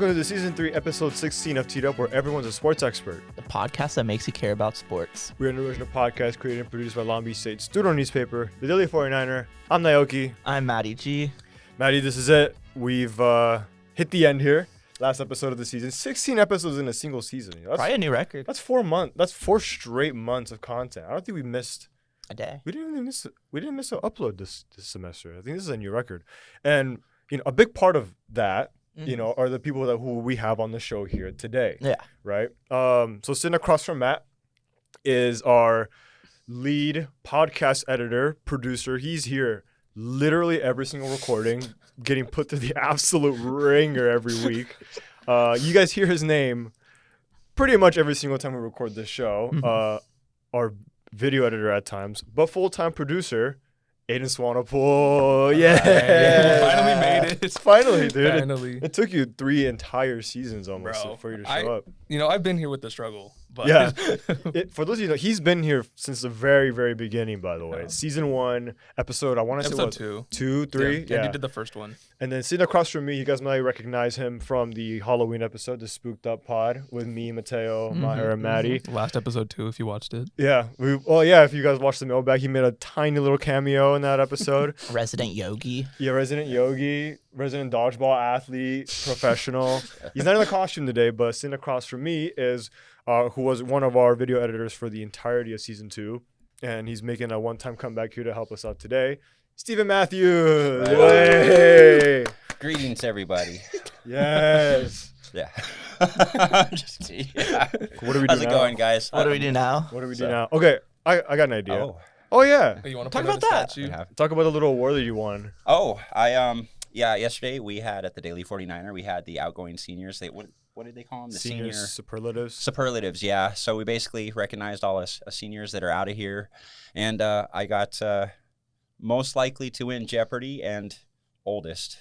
Welcome to the Season 3, Episode 16 of Teed Up, where everyone's a sports expert. The podcast that makes you care about sports. We're an original podcast created and produced by Long Beach State student newspaper, the Daily 49er. I'm Naoki. I'm Maddie G. Maddie, this is it. We've hit the end here. Last episode of the season. 16 episodes in a single season. That's Probably a new record. That's 4 months. That's 4 straight months of content. I don't think we missed A day. We didn't miss an upload this semester. I think this is a new record. And a big part of that, are the people who we have on the show here today. Yeah. Right? So sitting across from Matt is our lead podcast editor, producer. He's here literally every single recording, getting put through the absolute ringer every week. You guys hear his name pretty much every single time we record this show. Our video editor at times, but full-time producer, Aidan Swanepoel. Yeah. Finally made it. Finally, dude. Finally. It took you 3 entire seasons almost Bro, for you to show up. I've been here with the struggle. But Yeah. For those of you who know, he's been here since the very, very beginning, by the way. Yeah. Season 1, episode, I want to say what? Episode 2, 3? Yeah, you did the first one. And then sitting across from me, you guys might recognize him from the Halloween episode, the Spooked Up Pod, with me, Mateo, Maher, and Maddie. Last episode 2, if you watched it. Yeah. If you guys watched the mailbag, he made a tiny little cameo in that episode. Resident Yogi. Yeah, resident yogi, resident dodgeball athlete, professional. He's not in the costume today, but sitting across from me is who was one of our video editors for the entirety of season 2, and he's making a one-time comeback here to help us out today. Stephen Matthews. Hey. Greetings, everybody. Yes. Yeah. Just kidding. What do we do How's now? it going, guys? What do we do now? What do we do now? Okay, I got an idea. Oh, Oh yeah. You want to Talk point out about a that. statue? Talk about the little award that you won. Yesterday we had at the Daily 49er, we had the outgoing seniors. What did they call them? The Senior superlatives. superlatives, yeah. So we basically recognized all us seniors that are out of here, and I got most likely to win Jeopardy and oldest.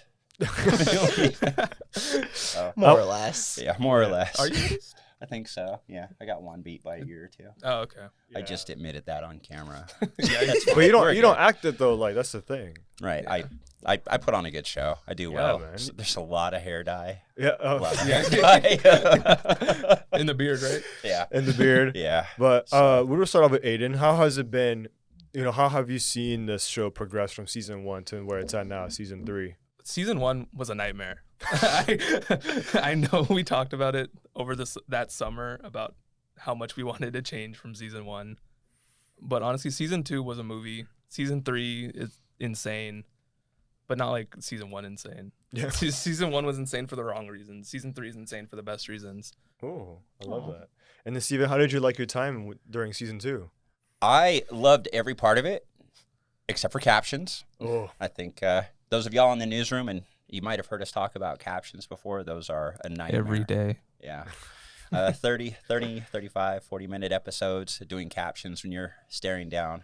More or less. Yeah, more or less. Are you oldest? I think so. Yeah, I got one beat by a year or 2. Oh, okay. I just admitted that on camera. Yeah, That's But fine. you We're don't good. act it though. Like that's the thing. Right. Yeah. I put on a good show. I do Yeah, well. man. There's a lot of hair dye. Yeah. A lot of Yeah. hair dye. In the beard, right? Yeah. And the beard. Yeah. But So- we're gonna start off with Aidan. How has it been? How have you seen this show progress from season 1 to where it's at now, season 3? Season 1 was a nightmare. I know we talked about it over that summer about how much we wanted to change from season 1. But honestly, season 2 was a movie. Season 3 is insane, but not like season 1 insane. Yeah. Season 1 was insane for the wrong reasons. Season 3 is insane for the best reasons. Oh, I love that. And then Steven, how did you like your time during season 2? I loved every part of it except for captions. Oh, I think those of y'all in the newsroom, and you might have heard us talk about captions before, those are a nightmare. Every day. Yeah. 30, 35, 40-minute episodes doing captions when you're staring down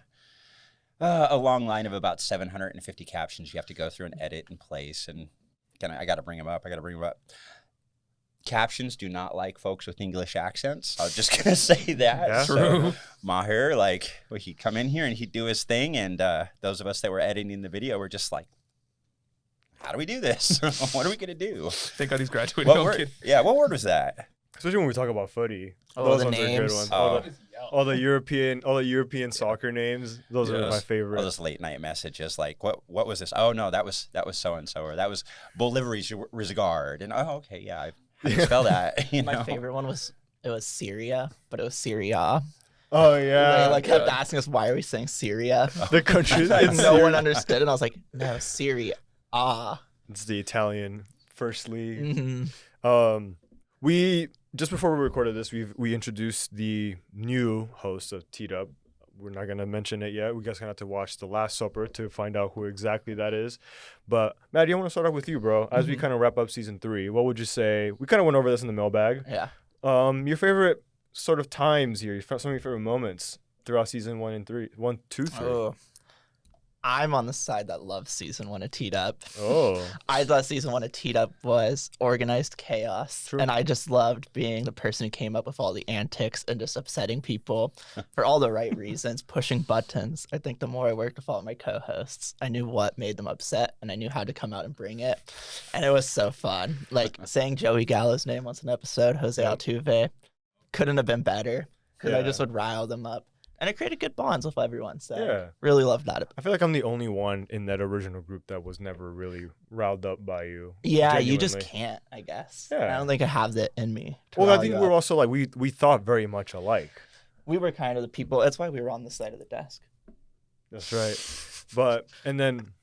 a long line of about 750 captions you have to go through and edit and place. And I got to bring them up. Captions do not like folks with English accents. I was just going to say that. Yeah. True. Maher, he'd come in here and he'd do his thing. And those of us that were editing the video were just like, how do we do this? What are we going to do? Thank God he's graduating. What No, I'm word? kidding. Yeah, what word was that? especially when we talk about footy. Oh, Those the ones are good names. ones. Oh. All the European soccer names. Those are my Yes. favorite. All those late night messages like, what was this? Oh no, that was so and so, or that was Bolivar's Rizgard, and oh okay, yeah, how do you spell that? You My know? favorite one was Syria, but it was Syria. Oh yeah, They kept asking us why are we saying Syria, the country. and no one understood. And I was like, no, Syria. It's the Italian First League. Mm-hmm. We just before we recorded this, we introduced the new host of Teed Up. We're not gonna mention it yet. We guys gonna have to watch The Last Supper to find out who exactly that is. But Maddie, I want to start off with you, bro. As we kind of wrap up season 3, what would you say? We kind of went over this in the mailbag. Yeah. Your favorite sort of times here, some of your favorite moments throughout season 1 and 3, 1, 2, 3. Oh. I'm on the side that loves season 1 of Teed Up. Oh. I thought season 1 of Teed Up was organized chaos. True. And I just loved being the person who came up with all the antics and just upsetting people for all the right reasons, pushing buttons. I think the more I worked with all my co-hosts, I knew what made them upset and I knew how to come out and bring it. And it was so fun. Like saying Joey Gallo's name once an episode, Jose Altuve, couldn't have been better because I just would rile them up. And it created good bonds with everyone. So really loved that. I feel like I'm the only one in that original group that was never really riled up by you. Yeah, you just can't, I guess. Yeah. I don't think I have that in me. Well, I think we're also like, we thought very much alike. We were kind of the people. That's why we were on the side of the desk. That's right. But, and then,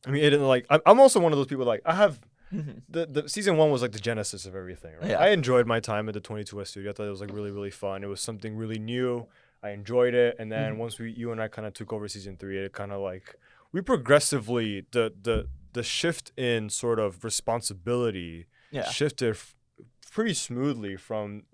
I mean, Aidan, like, I'm also one of those people, like, I have, the season 1 was like the genesis of everything, right? Yeah. I enjoyed my time at the 22S studio. I thought it was like really, really fun. It was something really new. I enjoyed it, and then once you and I kind of took over season 3, it kind of like we progressively the shift in sort of responsibility shifted pretty smoothly from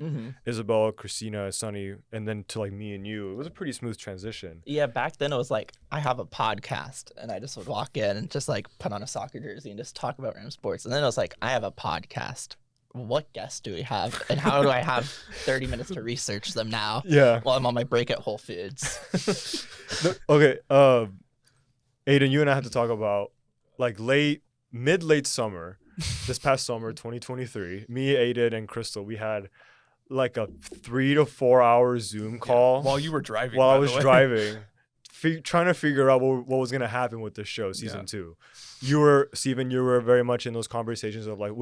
Isabel, Christina, Sunny, and then to like me and you. It was a pretty smooth transition. Yeah, back then it was like I have a podcast, and I just would walk in and just like put on a soccer jersey and just talk about random sports, and then it was like I have a podcast. What guests do we have, and how do I have 30 minutes to research them now? Yeah. While I'm on my break at Whole Foods. Okay, Aidan, you and I had to talk about like mid-late summer, this past summer, 2023. Me, Aidan, and Crystal, we had like a 3 to 4 hour Zoom call while you were driving. While I was driving, trying to figure out what was gonna happen with this show, season 2. Steven, you were very much in those conversations of like,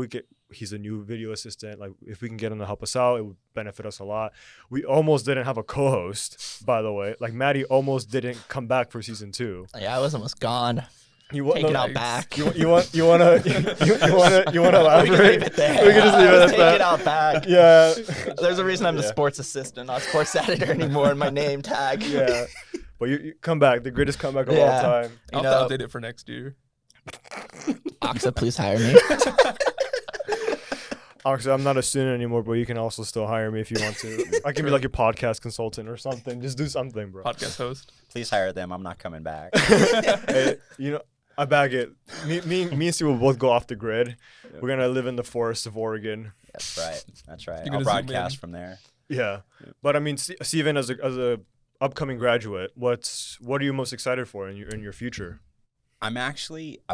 he's a new video assistant. Like, if we can get him to help us out, it would benefit us a lot. We almost didn't have a co-host, by the way. Like, Maddie almost didn't come back for season 2. Yeah, I was almost gone. Take it out back. You want to elaborate? We can leave it there. We can just leave it at Take that. it out back. Yeah. There's a reason I'm the sports assistant, not sports editor anymore in my name tag. Yeah. But you come back, the greatest comeback of all time. I'll have to update it for next year. Oxa, please hire me. Actually, I'm not a student anymore, but you can also still hire me if you want to. I can be like your podcast consultant or something. Just do something, bro. Podcast host. Please hire them. I'm not coming back. Hey, I bag it. Me and Steve will both go off the grid. Yep. We're gonna live in the forests of Oregon. That's right. That's right. You're I'll gonna broadcast from there. Yeah. But I mean, Steven, as a upcoming graduate, what are you most excited for in your future? I've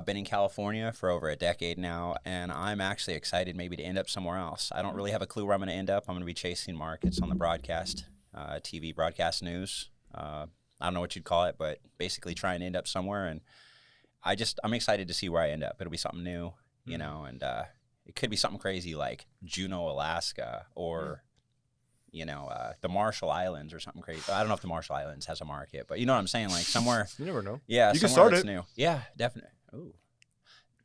been in California for over a decade now, and I'm actually excited maybe to end up somewhere else. I don't really have a clue where I'm going to end up. I'm going to be chasing markets on the broadcast, TV broadcast news. I don't know what you'd call it, but basically try and end up somewhere. And I'm excited to see where I end up. It'll be something new, and it could be something crazy like Juneau, Alaska, or the Marshall Islands or something crazy. I don't know if the Marshall Islands has a market, but you know what I'm saying? Like somewhere. You never know. Yeah, you can somewhere start that's it. new. Yeah, definitely. Ooh,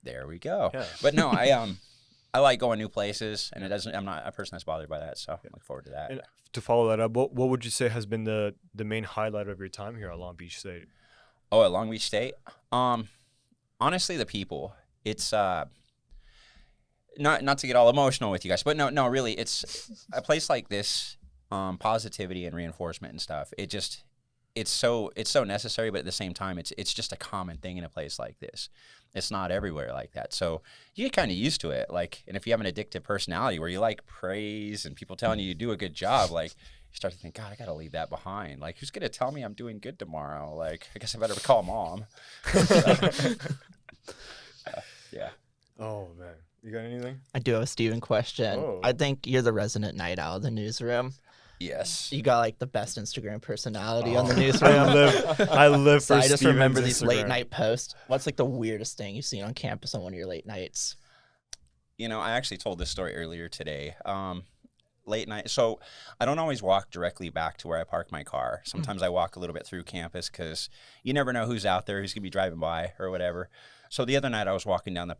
there we go. Yeah. But no, I like going new places, and I'm not a person that's bothered by that, so I look forward to that. And to follow that up, what would you say has been the main highlight of your time here at Long Beach State? Oh, at Long Beach State? Honestly, the people. It's not to get all emotional with you guys, but no, really, it's a place like this. Positivity and reinforcement and stuff. It's so necessary, but at the same time, it's just a common thing in a place like this. It's not everywhere like that. So you get kind of used to it. Like, and if you have an addictive personality where you like praise and people telling you do a good job, like you start to think, God, I got to leave that behind. Like, who's gonna tell me I'm doing good tomorrow? Like, I guess I better call mom. Yeah. Oh man, you got anything? I do have a Steven question. Oh. I think you're the resident night owl of the newsroom. Yes. You got like the best Instagram personality on the newsroom. I live So for I just Steven's remember these Instagram. late night posts. What's like the weirdest thing you've seen on campus on one of your late nights? I actually told this story earlier today. Late night. So I don't always walk directly back to where I park my car. Sometimes I walk a little bit through campus because you never know who's out there, who's going to be driving by or whatever. So the other night I was walking down the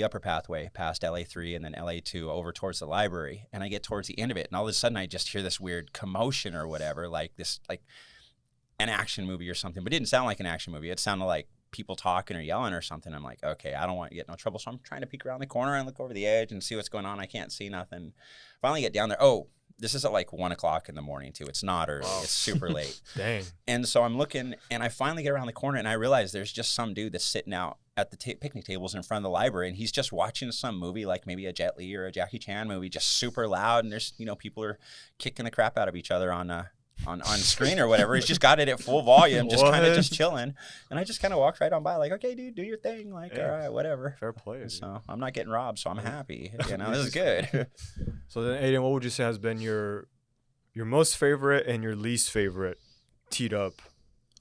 upper pathway past LA3 and then LA2 over towards the library. And I get towards the end of it. And all of a sudden I just hear this weird commotion or whatever, like an action movie or something. But it didn't sound like an action movie. It sounded like people talking or yelling or something. I'm like, okay, I don't want to get in no trouble. So I'm trying to peek around the corner and look over the edge and see what's going on. I can't see nothing. Finally get down there. Oh, this is at like 1 o'clock in the morning too. It's not early. It's super late. Dang. And so I'm looking, and I finally get around the corner, and I realize there's just some dude that's sitting out at the picnic tables in front of the library, and he's just watching some movie, like maybe a Jet Li or a Jackie Chan movie, just super loud, and there's, people are kicking the crap out of each other on screen or whatever. He's just got it at full volume, just kind of just chilling. And I just kind of walked right on by, like, okay, dude, do your thing. Like, all right, whatever. Fair play. So I'm not getting robbed, so I'm happy. This is good. So then, Aidan, what would you say has been your most favorite and your least favorite teed up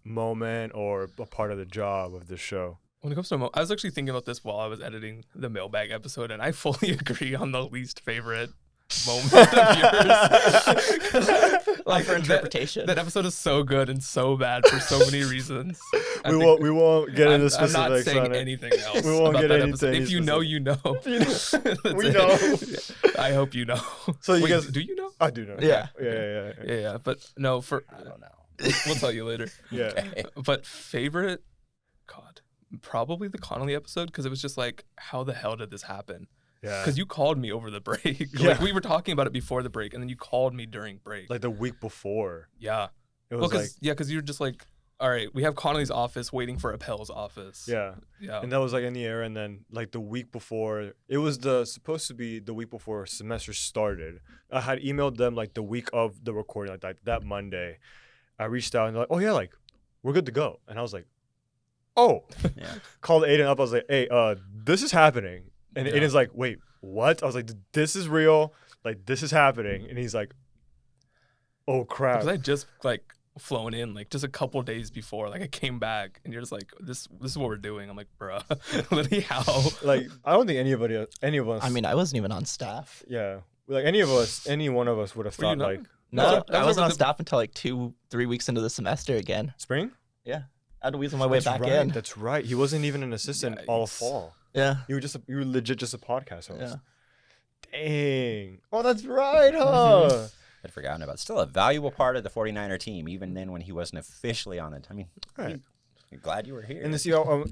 moment or a part of the job of this show? When it comes to I was actually thinking about this while I was editing the mailbag episode, and I fully agree on the least favorite moment of yours. Like for interpretation. That episode is so good and so bad for so many reasons. We won't get into specifics. I'm not saying on it. anything else. We won't about get that into episode. any If you know, you know. We know. I hope you know. So you Wait, guys, do you know? I do know. Yeah. Yeah. But no, I don't know. we'll tell you later. Yeah. Okay. But favorite, God, probably the Connolly episode, because it was just like, how the hell did this happen? Yeah. Because you called me over the break. Yeah. Like we were talking about it before the break, and then you called me during break. Like the week before. Yeah. It was Because you're just like, all right, we have Connolly's office waiting for Appel's office. Yeah. And that was like in the air, and then like the week before, it was supposed to be the week before semester started. I had emailed them like the week of the recording, like that Monday. I reached out and they're like, oh yeah, like we're good to go. And I was like, oh. Yeah. Called Aidan up. I was like, hey, this is happening. And Yeah. Aidan's like, wait, what? I was like, this is real. Like this is happening. And he's like, oh crap. Because I just like flown in like just a couple days before. Like I came back and you're just like, this is what we're doing. I'm like, bruh, literally how? Like I don't think any of us. I mean, I wasn't even on staff. yeah. Like any one of us would have Were you thought not? like No, That I was wasn't over on the- staff until like 2-3 weeks into the semester again. spring. Yeah. I had to weasel my way That's back right. in. That's right. He wasn't even an assistant all Yikes. fall. Yeah. You were legit just a podcast host. Yeah. Dang. Oh, that's right, huh? I'd forgotten about it. Still a valuable part of the 49er team, even then when he wasn't officially on it. I mean, Right. I'm glad you were here. And to see how,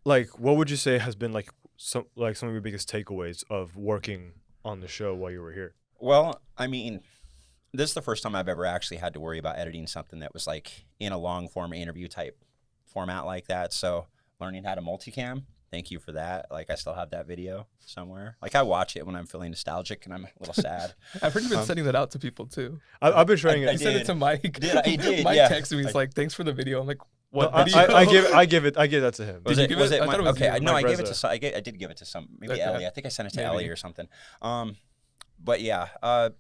like, what would you say has been like some of your biggest takeaways of working on the show while you were here? Well, I mean, this is the first time I've ever actually had to worry about editing something that was like in a long form interview type format like that. So learning how to multicam, thank you for that. Like I still have that video somewhere. Like I watch it when I'm feeling nostalgic and I'm a little sad. I've heard you've been sending that out to people too. I've been trying I You it. sent it did. to Mike. I did, Mike yeah. texted me. He's like, thanks for the video. I'm like, No, what video? I give that to him. Was you it? give Was it? it? I thought it was Okay, you. no, I Mike gave it Reza. to some. I did give it to some. Maybe Okay. Ellie. I think I sent it to Maybe. Ellie or something. But yeah.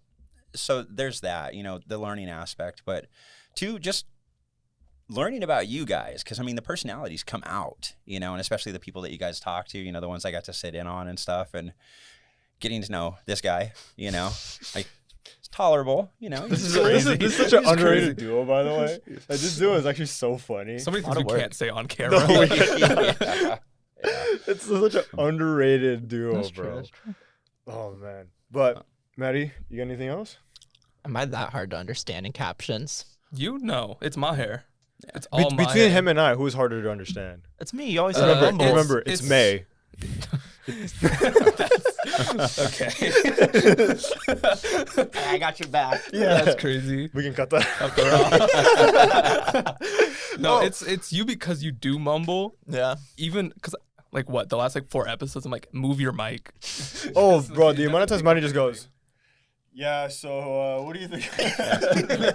So there's that. The learning aspect, but two, just learning about you guys, because I mean the personalities come out, and especially the people that you guys talk to, the ones I got to sit in on and stuff, and getting to know this guy, like it's tolerable, This is crazy. this is such an He's underrated crazy. duo, by the way. Like, this duo is actually so funny. So many Lot things of we work. can't say on camera. No, we yeah. It's such an underrated duo, That's true, bro. that's true. Oh man. But Maddie, you got anything else? Am I that hard to understand in captions? You know, it's my hair. It's all my Between hair. him and I, who's harder to understand? It's me. You always Uh, say mumble. Remember, it's May. Okay. I got your back. Yeah. That's crazy. We can cut that. No, Oh. it's you because you do mumble. Yeah. Even because like what the last like 4 episodes, I'm like, move your mic. Oh, bro, the amount of times Maddie just goes, yeah, so what do you think?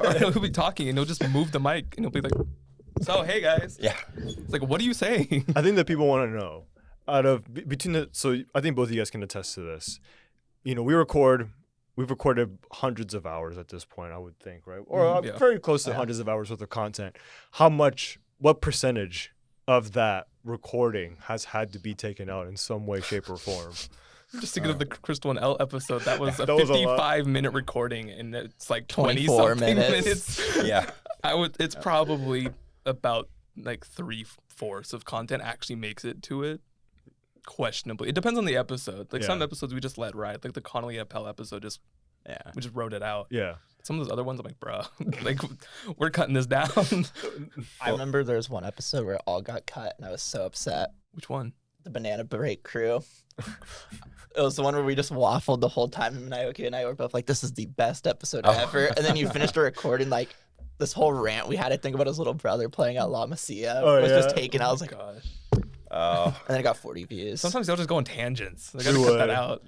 Or he'll be talking and he'll just move the mic and he'll be like, so hey guys. Yeah. It's like, what are you saying? I think that people want to know. So I think both of you guys can attest to this. We've recorded hundreds of hours at this point, I would think, right? Or Yeah. very close to Yeah. hundreds of hours worth of content. What percentage of that recording has had to be taken out in some way, shape, or form? Just thinking of the Crystal and L episode. That was a That was a lot. 55-minute recording and it's like 24 20-something minutes. Yeah. It's probably about like 3/4 of content actually makes it to it. Questionably. It depends on the episode. Like some Yeah. episodes we just let ride. Like the Connolly Appel episode, Yeah. we just wrote it out. Yeah. some of those other ones, I'm like, bruh, like we're cutting this down. I remember there was one episode where it all got cut, and I was so upset. Which one? The Banana Break crew. It was the one where we just waffled the whole time, and Naoki and I were both like, "This is the best episode ever." And then you finished the recording, like this whole rant we had to think about his little brother playing out La Masia was just taken. I was like, Gosh. Oh, and then it got 40 views. Sometimes they'll just go on tangents. They gotta cut that out.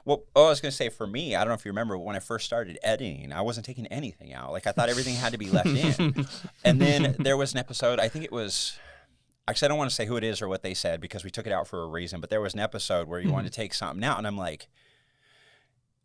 Well, I was going to say for me, I don't know if you remember when I first started editing, I wasn't taking anything out. Like I thought everything had to be left in. And then there was an episode, I think it was, actually I don't want to say who it is or what they said because we took it out for a reason, but there was an episode where you wanted to take something out and I'm like,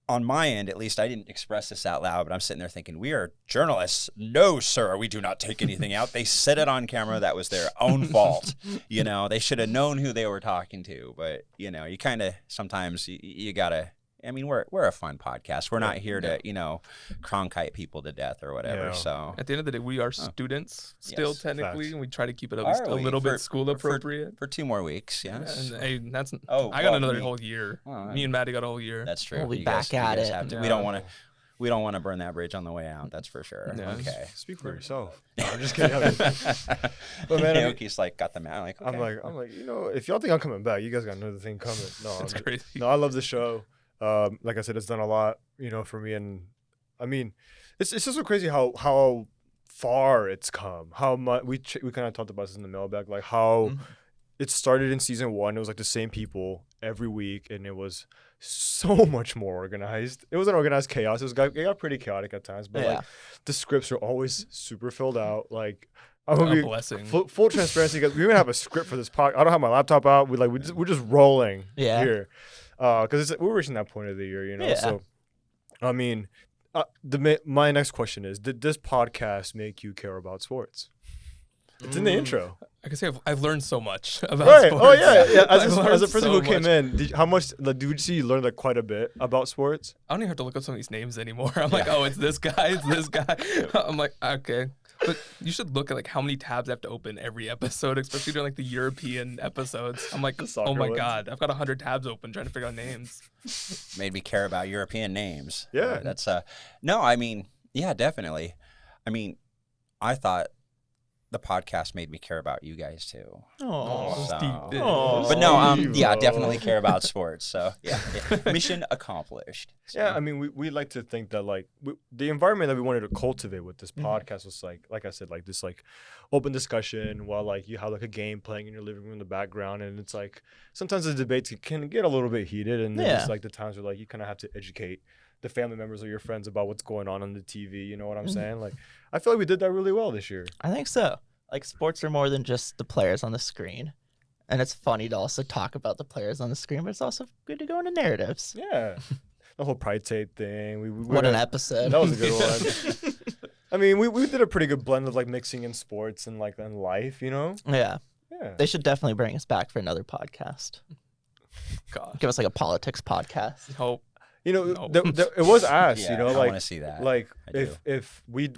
on my end, at least I didn't express this out loud, but I'm sitting there thinking, we are journalists. No, sir, we do not take anything out. They said it on camera. That was their own fault. You know, they should have known who they were talking to. But, you know, you kind of sometimes you got to, I mean, we're a fun podcast. We're not here to, you know, Cronkite people to death or whatever. Yeah. So At the end of the day, we are students still Yes. technically, Facts. and we try to keep it at least Are a we? little For- bit school appropriate. for 2 more weeks, yes. And hey, that's Oh, I got well, another me- whole year. Oh, Me and Maddie got a whole year. That's true. We'll be You back you at it. have to- Yeah. We don't want to burn that bridge on the way out. That's for sure. Yeah. Okay. Speak for yourself. No, I'm just kidding. But man, Naoki's like got the man. Like, okay. I'm like, you know, if y'all think I'm coming back, you guys got another thing coming. No, That's I'm crazy. no, I love the show. Like I said, it's done a lot, you know, for me, and I mean, it's just so crazy how far it's come. How much we kind of talked about this in the mailbag, like how it started in season 1. It was like the same people every week, and it was so much more organized. It was an organized chaos. It got pretty chaotic at times, but like the scripts are always super filled out. Like I'm gonna A be blessing. full transparency, because we even have a script for this podcast. I don't have my laptop out. We're just rolling here, because we're reaching that point of the year, you know. Yeah. So, I mean, my next question is: did this podcast make you care about sports? It's in the intro, I can say I've learned so much about right? sports. Oh yeah. I've As learned a person so who came much. in, how much? Like, did you see you learned like quite a bit about sports? I don't even have to look up some of these names anymore. I'm like, oh, it's this guy, it's this guy. I'm like, okay. But you should look at like how many tabs I have to open every episode, especially during like the European episodes. I'm like, soccer oh my ones. God, I've got 100 tabs open trying to figure out names. Made me care about European names. Yeah. That's no, I mean, yeah, definitely. I mean, I thought the podcast made me care about you guys too. Oh, So- Steve. But no, Steve-o. yeah, definitely care about sports. So yeah. Mission accomplished. So, Yeah, I mean, we like to think that like the environment that we wanted to cultivate with this Mm-hmm. podcast was like I said, like this like open discussion while like you have like a game playing in your living room in the background, and it's like sometimes the debates can get a little bit heated, and then it's like the times where like you kind of have to educate the family members or your friends about what's going on the TV. You know what I'm saying? Like, I feel like we did that really well this year. I think so. Like sports are more than just the players on the screen. And it's funny to also talk about the players on the screen, but it's also good to go into narratives. Yeah, the whole pride tape thing. We What an episode. That was a good one. I mean, we did a pretty good blend of like mixing in sports and like and life. You know? Yeah. Yeah. They should definitely bring us back for another podcast. God. Give us like a politics podcast. Hope. You know, No. it was asked. yeah, you know, I like want to see that. like I do. if we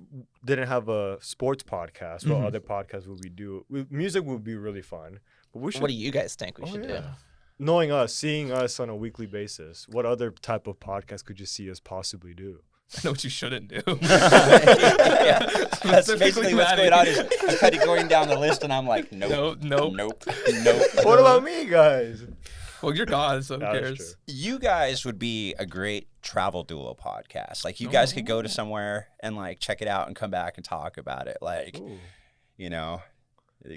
didn't have a sports podcast, what Mhm. other podcasts would we do? Music would be really fun, but we should. What do you guys think we Oh, should yeah. do? Knowing us, seeing us on a weekly basis, what other type of podcast could you see us possibly do? I know what you shouldn't do. Yeah, that's Specifically basically what's Maddie. going on. Is I'm kind of going down the list, and I'm like, nope, Nope. nope, nope. What about me, guys? Well, you're gone, so who That is cares? true. You guys would be a great travel duo podcast. Like, you guys could go to somewhere and like check it out and come back and talk about it. Like, Ooh. you know,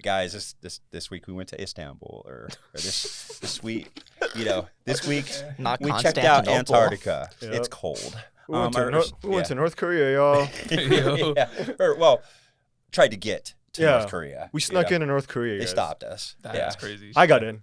guys, this week we went to Istanbul, or this week, you know, this week Not we checked out Constantinople. Antarctica. Yep. It's cold. We went, or- to North Korea, y'all. Yo. yeah. Or, well, tried to get to Yeah. North Korea. We you snuck know. in North Korea. They guys. stopped us. That's yeah. crazy. I got in.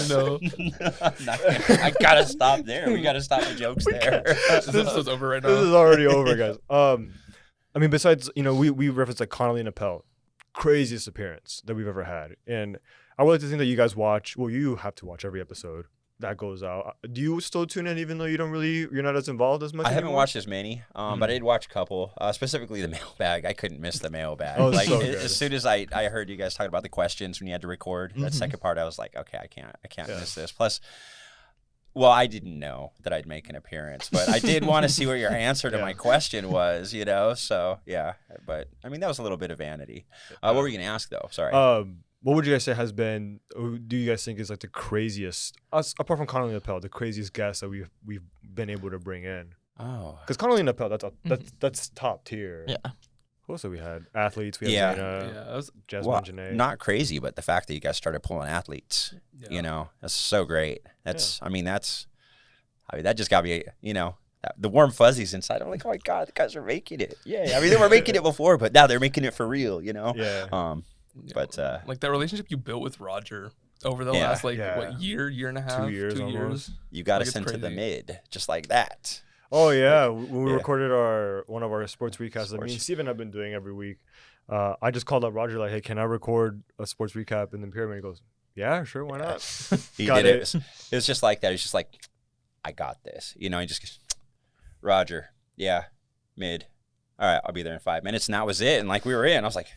No. I gotta stop there. We gotta stop the jokes there. This episode's over right This is now. already over, guys. I mean, besides, you know, we referenced like Connolly and Appel, craziest appearance that we've ever had, and I would like to think that you guys watch. Well, you have to watch every episode that goes out. Do you still tune in, even though you're not as involved as much? I haven't anymore? watched as many, but I did watch a couple. Specifically, the mailbag. I couldn't miss the mailbag. Oh, it's like so as good. soon as I heard you guys talking about the questions when you had to record that second part, I was like, okay, I can't Yeah. miss this. Plus, Well, I didn't know that I'd make an appearance, but I did want to see what your answer to Yeah. my question was, you know? So, yeah. But, I mean, that was a little bit of vanity. What were you going to ask, though? Sorry. What would you guys say has been? Do you guys think is like the craziest, apart from Connolly and Appel, the craziest guest that we've been able to bring in? Oh. Because Connolly and Appel, that's top tier. Yeah. Who else have we had? Athletes. We Yeah. had Dana, Yeah, that was, Jasmine, Well, Janae. not crazy, but the fact that you guys started pulling athletes, yeah. you know, that's so great. I mean, that just got me, you know, the warm fuzzies inside. I'm like, oh my God, the guys are making it. Yeah. I mean, they were making it before, but now they're making it for real, you know? Yeah. Yeah, But, like that relationship you built with Roger over the Yeah. last Yeah. what year and a half, 2 years almost. you got Like, us it's into the crazy. mid, just like that. Oh yeah, when we yeah. recorded one of our sports recaps that me and Steven have been doing every week, I just called up Roger like, "Hey, can I record a sports recap in the pyramid?" He goes, "Yeah, sure, why not?" He Got did it. it. It was just like that. He's just like, I got this. You know, he just goes, Roger, yeah, mid. All right, I'll be there in 5 minutes. And that was it. And like we were in. I was like,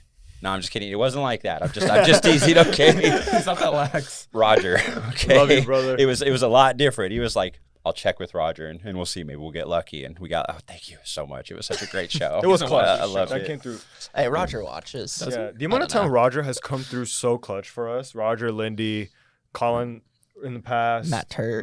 no, I'm just kidding. It wasn't like that. I'm just teasing, okay? It's not that lax. Roger, okay. Love you, brother. It was a lot different. He was like, I'll check with Roger and we'll see. Maybe we'll get lucky. And we got, thank you so much. It was such a great show. It was clutch. I loved that it. came through. Hey, Roger watches. Yeah, the amount of I don't time know. Roger has come through so clutch for us. Roger, Lindy, Colin in the past, Matt Turk.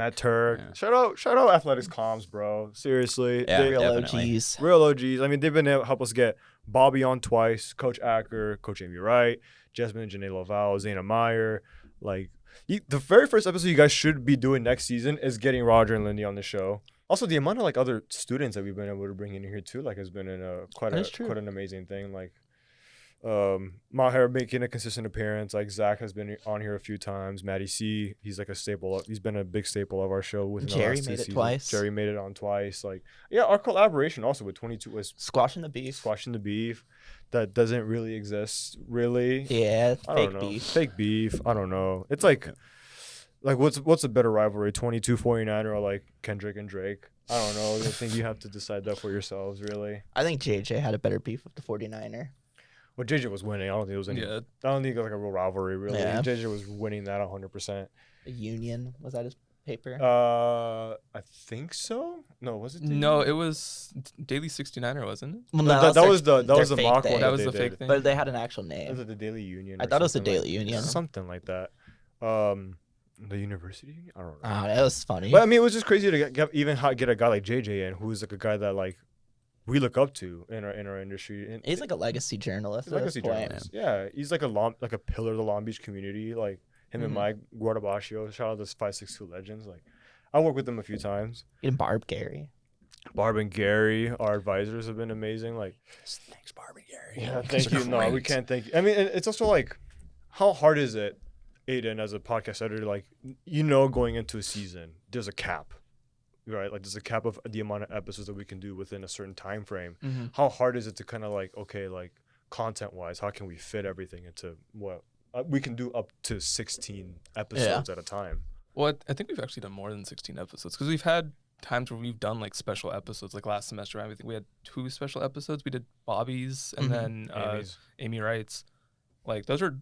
Yeah. Shout out Athletics Comms, bro. Seriously, Yeah. they, Real definitely. OGs. real OGs. I mean, they've been able to help us get Bobby on twice, Coach Acker, Coach Amy Wright, Jasmine and Janae Laval, Zayna Meyer. Like, the very first episode you guys should be doing next season is getting Roger and Lindy on the show. Also, the amount of like other students that we've been able to bring in here too, like, has been quite That is true. an amazing thing. Like, Maher making a consistent appearance. Like, Zach has been on here a few times. Maddie C, he's like a staple. He's been a big staple of our show. Within the Jerry last 2 made it seasons. twice. Jerry made it on twice. Like, yeah, our collaboration also with 22 was Squashing the beef. Squashing the Beef. That doesn't really exist, really. Yeah, I fake don't know. beef. Fake beef. I don't know. It's like what's a better rivalry, 22-49 or like Kendrick and Drake? I don't know. I think you have to decide that for yourselves, really. I think JJ had a better beef with the 49er. Well, JJ was winning. I don't think it was any. Yeah, I don't think it was like a real rivalry, really. Yeah. JJ was winning that 100%. The Union, was that his paper? I think so. No, was it? no, it was Daily 69er, wasn't it? Well, that their- was the their fake mock thing. one. That was they the fake did. thing. But they had an actual Was name. it the Daily Union? I or thought it was the something like- Daily Union. Something like that. The University Union? I don't know. That was funny. But I mean, it was just crazy to get a guy like JJ in, who's like a guy that like we look up to in our industry. And He's like a legacy journalist. he's at legacy this point. journalist. Yeah, he's like a pillar of the Long Beach community. Like him and Mhm. Mike Guardabascio. Shout out to 562 Legends. Like I worked with them a few times. Even Barb Gary. Barb and Gary, our advisors, have been amazing. Like, Thanks, Barbie Gary. yeah, You guys thank are you. No, we great. can't thank you. I mean, it's also like, how hard is it, Aidan, as a podcast editor? Like, going into a season, there's a cap, right? Like, there's a cap of the amount of episodes that we can do within a certain time frame. Mm-hmm. How hard is it to kind of like, okay, like content-wise, how can we fit everything into what we can do up to 16 episodes at a time? Well, I think we've actually done more than 16 episodes because we've had times where we've done like special episodes. Like last semester, I think we had 2 special episodes. We did Bobby's and Mhm. then Amy's. Amy Wright's. Like those are,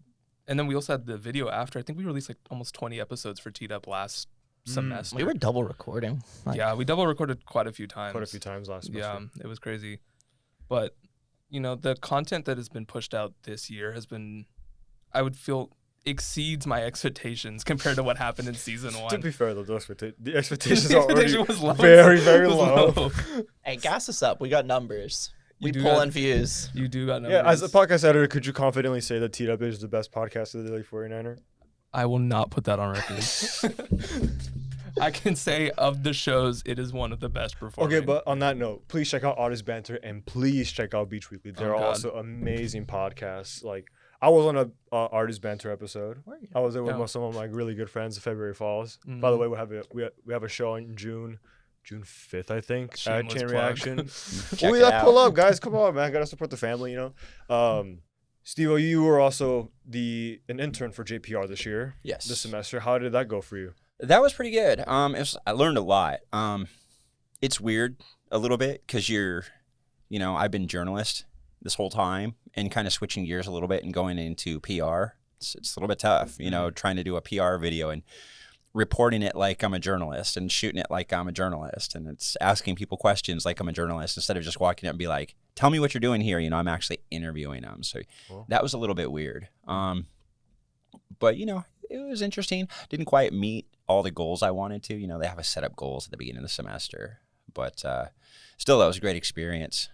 and then we also had the video after. I think we released like almost 20 episodes for Teed Up last semester. We were double recording. Like, Yeah, we double recorded quite a few times. Quite a few times last semester. Yeah, it was crazy. But, the content that has been pushed out this year has been, I would feel, exceeds my expectations compared to what happened in season To 1. be fair, though, the expectations The are already expectation was low. very, very Was low. Hey, gas us up. We got numbers. You We do pull got- in views. You do got numbers. Yeah, as a podcast editor, could you confidently say that Teed Up is the best podcast of the Daily 49er? I will not put that on record. I can say of the shows, it is one of the best performing. Okay, but on that note, please check out Artist Banter and please check out Beach Weekly. They're God. also amazing podcasts. Like, I was on a Artist Banter episode. Where are you? I was there with Yeah. some of my really good friends. February Falls. By the way, we have a show on June 5th, I think, at Shameless Chain plug. Reaction. Check We it like out. pull up, guys. Come on, man. Gotta support the family, Steve, you were also an intern for JPR this year. Yes. This semester. How did that go for you? That was pretty good. I learned a lot. It's weird a little bit because I've been journalist this whole time and kind of switching gears a little bit and going into PR. It's a little bit tough, trying to do a PR video and reporting it like I'm a journalist and shooting it like I'm a journalist, and it's asking people questions like I'm a journalist instead of just walking up and be like, tell me what you're doing here. I'm actually interviewing them. So that was a little bit weird. But it was interesting. Didn't quite meet all the goals I wanted to. They have a set up goals at the beginning of the semester, but still, that was a great experience.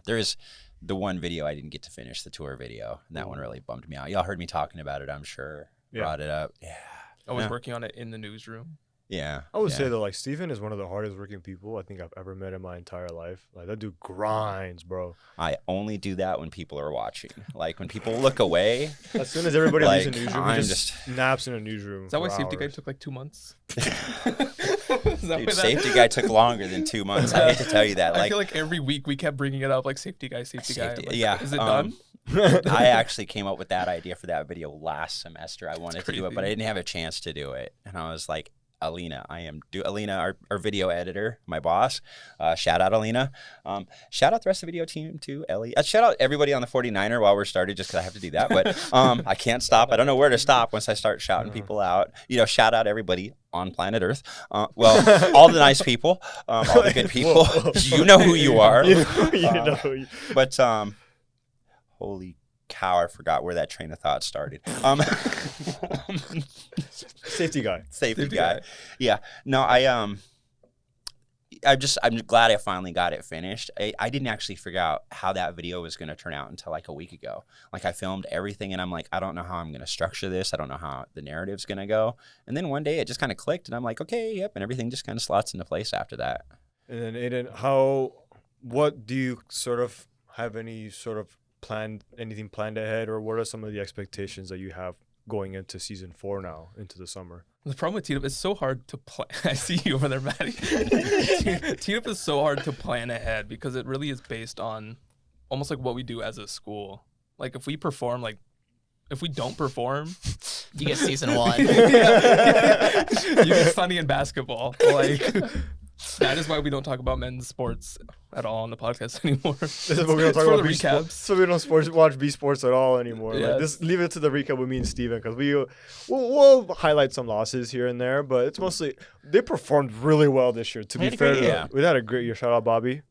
There is the one video I didn't get to finish, the tour video, and that one really bummed me out. Y'all heard me talking about it, I'm sure. Brought it up. Yeah. I was working on it in the newsroom. Yeah. I would say though, like Steven is one of the hardest working people I think I've ever met in my entire life. Like that dude grinds, bro. I only do that when people are watching. Like when people look away. As soon as everybody leaves the newsroom, he I'm just naps in a newsroom. Is that why for Safety Guy hours. took like 2 months? Dude, Safety Guy took longer than 2 months. I hate to tell you that. I feel like every week we kept bringing it up, like Safety Guy. Like, yeah. Is it done? I actually came up with that idea for that video last semester. I wanted to do it, but I didn't have a chance to do it. And I was like, Alina, Alina, our video editor, my boss. Shout out Alina. Shout out the rest of the video team too, Ellie. Shout out everybody on the 49er while we're started, just because I have to do that. But I can't stop. I don't know where to stop once I start shouting people out. Shout out everybody on planet Earth. Well, all the nice people, all the good people. You know who you are. But holy cow, I forgot where that train of thought started. Safety guy. Safety guy. Yeah. No, I'm glad I finally got it finished. I didn't actually figure out how that video was going to turn out until like a week ago. Like I filmed everything and I'm like, I don't know how I'm going to structure this. I don't know how the narrative's going to go. And then one day it just kind of clicked and I'm like, okay, yep. And everything just kind of slots into place after that. And then Aidan, what do you sort of have any sort of anything planned ahead, or what are some of the expectations that you have going into season 4 now, into the summer? The problem with T-Up is so hard to plan. I see you over there, Maddie. T-Up is so hard to plan ahead because it really is based on almost like what we do as a school. Like if we don't perform, You get season 1. you get funny in basketball. Like that is why we don't talk about men's sports at all on the podcast anymore. This is what we don't talk about recaps. So we don't watch B Sports at all anymore. Yeah. Like just leave it to the recap with me and Steven, because we'll highlight some losses here and there, but it's mostly they performed really well this year. To be fair, we had a great year. Shout out Bobby.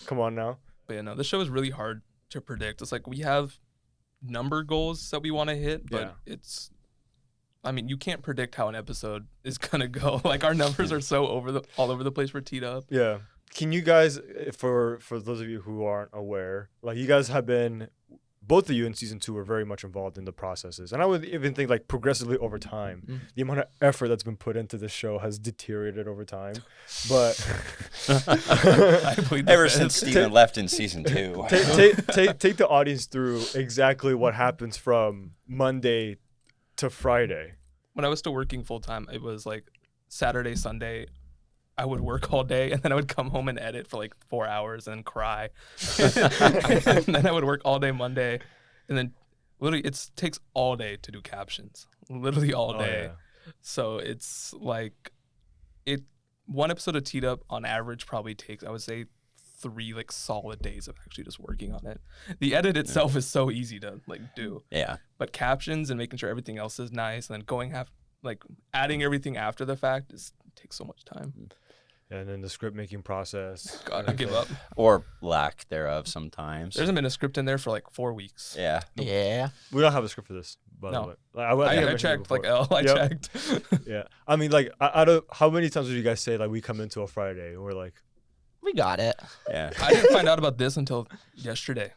Come on now. But yeah, no, this show is really hard to predict. It's like we have number goals that we want to hit, but you can't predict how an episode is gonna go. Like our numbers are so all over the place for Teed Up. Yeah. Can you guys, for those of you who aren't aware, like you guys have been, both of you in season 2 were very much involved in the processes, and I would even think like progressively over time, the amount of effort that's been put into this show has deteriorated over time. But ever since Steven left in season 2, take the audience through exactly what happens from Monday to Friday. When I was still working full time, it was like Saturday, Sunday, I would work all day and then I would come home and edit for like 4 hours and cry. And then I would work all day Monday, and then literally it takes all day to do captions, literally all day. Yeah. So it's like one episode of Teed Up on average probably takes, I would say, 3 like solid days of actually just working on it. The edit itself is so easy to like do. Yeah. But captions and making sure everything else is nice, and then adding everything after the fact takes so much time. And then the script making process. God, I give up. Or lack thereof sometimes. There hasn't been a script in there for like 4 weeks. Yeah. Yeah. We don't have a script for this, by the way. I checked, I checked. Yeah. I mean, like, out of how many times would you guys say, like, we come into a Friday and we're like, We got it. Yeah. I didn't find out about this until yesterday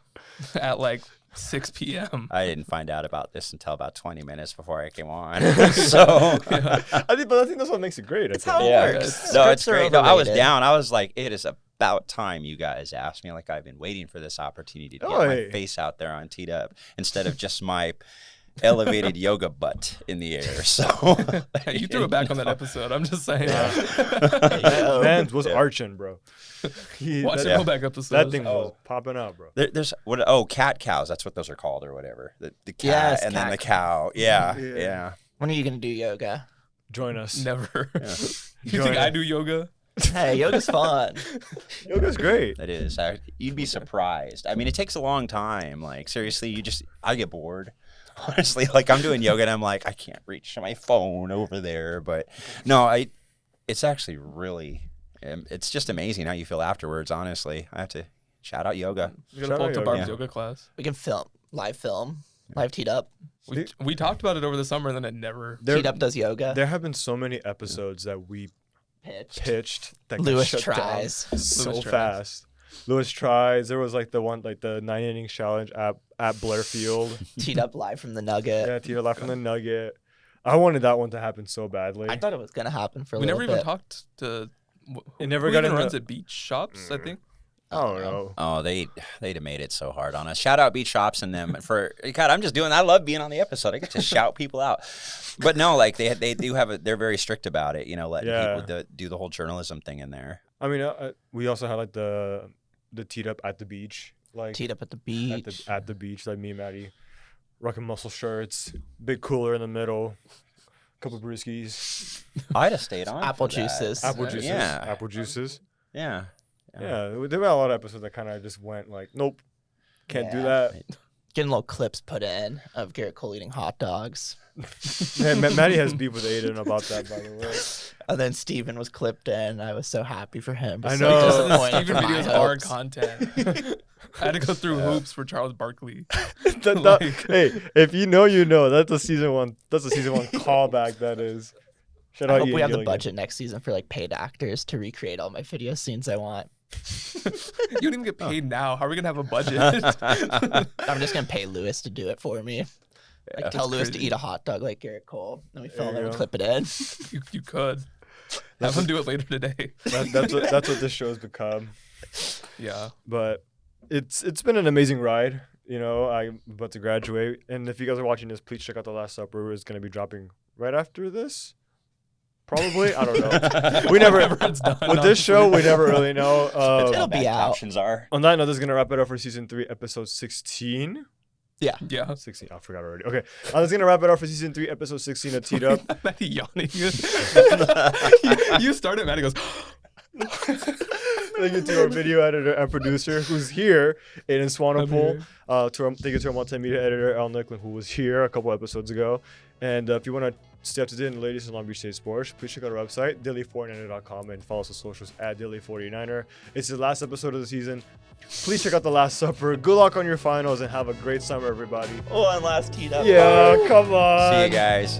at like 6 p.m. I didn't find out about this until about 20 minutes before I came on. So I think that's what makes it great. It's how it works. No, it's Scripts are great. No, I was overrated. down. I was like, it is about time you guys asked me. Like, I've been waiting for this opportunity to get my face out there on Teed Up instead of just my elevated yoga butt in the air. So You threw it back on that episode. I'm just saying. Man was arching, bro. Watch the Go-Back episode. That thing was popping out, bro. There's cat cows. That's what those are called or whatever. The cat Yes, and then cat the cow. Yeah. When are you going to do yoga? Join us. Never. Yeah. You think I do yoga? Hey, yoga's fun. Yoga's great. It is. You'd be surprised. I mean, it takes a long time. Like, seriously, I get bored. Honestly, like I'm doing yoga and I'm like, I can't reach my phone over there. But no, it's actually really, it's just amazing how you feel afterwards. Honestly, I have to shout out yoga. We're gonna Shout pull out up to yoga. Barb's yoga class. We can live teed up. We talked about it over the summer, and then it never. Teed up does yoga. There have been so many episodes that we pitched that got Lewis shut down tries. so Lewis tries. fast. Lewis tries. There was like the 9 inning challenge at Blair Field. Teed up live from the Nugget. Yeah, Tito left from the Nugget. I wanted that one to happen so badly. I thought it was gonna happen for a We little never bit. even talked to. It never who got even into- runs at beach shops. I think. I don't know. Oh, they'd have made it so hard on us. Shout out Beach Shops and them for God. I'm just doing. I love being on the episode. I get to shout people out. But no, like they do have they're very strict about it. You know, letting people do the whole journalism thing in there. I mean, we also had like the teed up at the beach, like Teed up at the beach. at the beach, like me and Maddie, rocking muscle shirts, big cooler in the middle, couple brewskis, I'd have stayed on. Apple for that. juices. apple juices, Yeah. apple juices. Yeah. Yeah, there were a lot of episodes that kind of just went like, nope, can't do that. Getting little clips put in of Garrett Cole eating hot dogs. Man, Maddie has beef with Aidan about that, by the way. And then Steven was clipped in. I was so happy for him. but I so know. disappointed Even for my videos are hopes. content. I had to go through hoops for Charles Barkley. Hey, if you know, you know. That's a season one. That's a season one callback. That is. Shout I out hope Ian we have the Gilligan. budget next season for like paid actors to recreate all my video scenes I want. You don't even get paid now. How are we gonna have a budget? I'm just gonna pay Lewis to do it for me. Like tell Lewis to crazy. eat a hot dog like Garrett Cole. Then we film There it you and go. clip it in. you could have him do it later today. That's what this show has become. Yeah. But it's been an amazing ride. You know, I'm about to graduate, and if you guys are watching this, please check out The Last Supper. It's going to be dropping right after this. Probably, I don't know. We never Whenever it's done, with this show. We never really know. It'll be out. Captions are. On that note, this is going to wrap it up for season 3, episode 16. Yeah. Yeah. 16. I forgot already. Okay, that's going to wrap it up for season 3, episode 16 of Teed Up. Maddie yawning. You started. Maddie goes. Thank you to our video editor and producer who's here, Aidan Swanepoel. Thank you to our multimedia editor, Nicklin, who was here a couple episodes ago. And if you want to stay up to date in the latest in Long Beach State sports, please check out our website, daily49er.com, and follow us on socials at daily49er. It's the last episode of the season. Please check out The Last Supper. Good luck on your finals and have a great summer, everybody. Oh, and last teed up. Yeah, come on. See you guys.